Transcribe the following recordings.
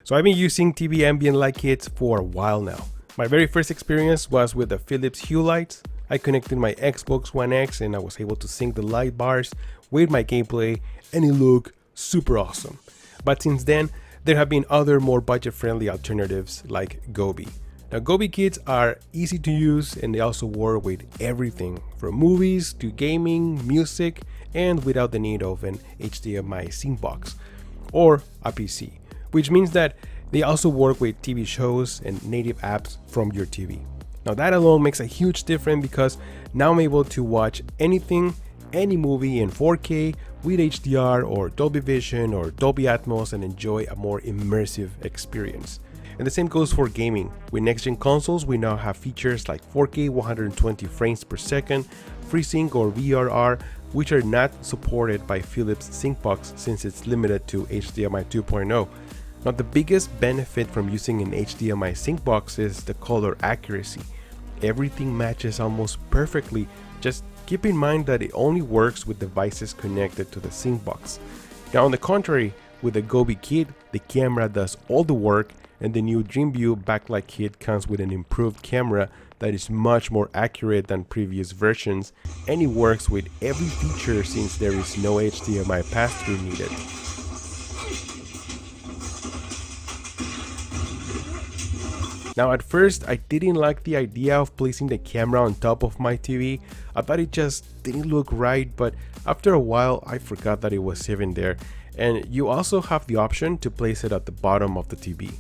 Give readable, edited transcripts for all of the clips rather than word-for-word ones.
So I've been using TV ambient light kits for a while now. My very first experience was with the Philips HUE lights. I connected my Xbox One X and I was able to sync the light bars with my gameplay and it looked super awesome. But since then, there have been other more budget-friendly alternatives like Govee. Now Govee kits are easy to use and they also work with everything from movies to gaming, music, and without the need of an HDMI syncbox or a PC, which means that they also work with TV shows and native apps from your TV. Now that alone makes a huge difference because now I'm able to watch anything, any movie in 4K with HDR or Dolby Vision or Dolby Atmos and enjoy a more immersive experience. And the same goes for gaming. With next-gen consoles, we now have features like 4K 120 frames per second, FreeSync or VRR, which are not supported by Philips syncbox since it's limited to HDMI 2.0. Now the biggest benefit from using an HDMI syncbox is the color accuracy. Everything matches almost perfectly, just keep in mind that it only works with devices connected to the syncbox. Now on the contrary, with the Govee kit, the camera does all the work and the new Dreamview Backlight kit comes with an improved camera that is much more accurate than previous versions and it works with every feature since there is no HDMI pass-through needed. Now at first I didn't like the idea of placing the camera on top of my TV. I thought it just didn't look right, but after a while I forgot that it was even there, and you also have the option to place it at the bottom of the TV.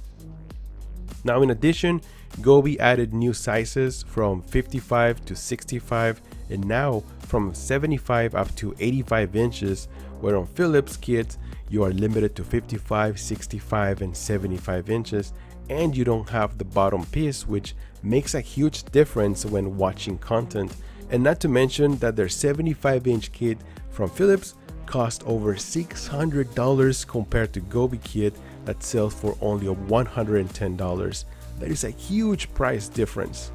Now in addition, Govee added new sizes from 55 to 65 and now from 75 up to 85 inches, where on Philips kits you are limited to 55, 65 and 75 inches. And you don't have the bottom piece, which makes a huge difference when watching content. And not to mention that their 75-inch kit from Philips cost over $600 compared to Govee kit that sells for only $110. That is a huge price difference.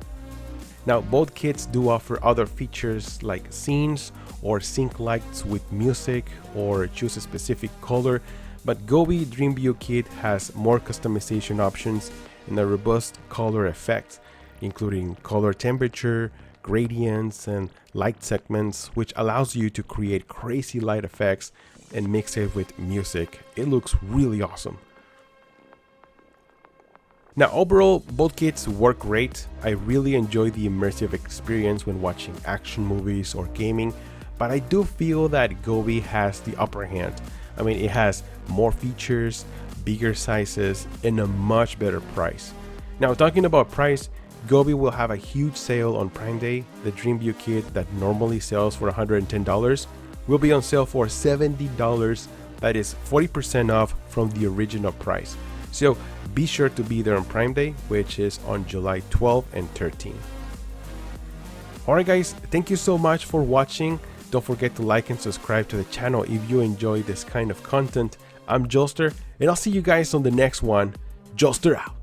Now both kits do offer other features like scenes or sync lights with music or choose a specific color, but Govee Dreamview kit has more customization options and a robust color effect, including color temperature, gradients, and light segments, which allows you to create crazy light effects and mix it with music. It looks really awesome. Now overall, both kits work great. I really enjoy the immersive experience when watching action movies or gaming, but I do feel that Govee has the upper hand. I mean, it has more features, bigger sizes, and a much better price. Now talking about price, Govee will have a huge sale on Prime Day. The Dreamview kit that normally sells for $110 will be on sale for $70. That is 40% off from the original price. So be sure to be there on Prime Day, which is on July 12 and 13. Alright guys, thank you so much for watching. Don't forget to like and subscribe to the channel if you enjoy this kind of content. I'm Joelster, and I'll see you guys on the next one. Joelster out.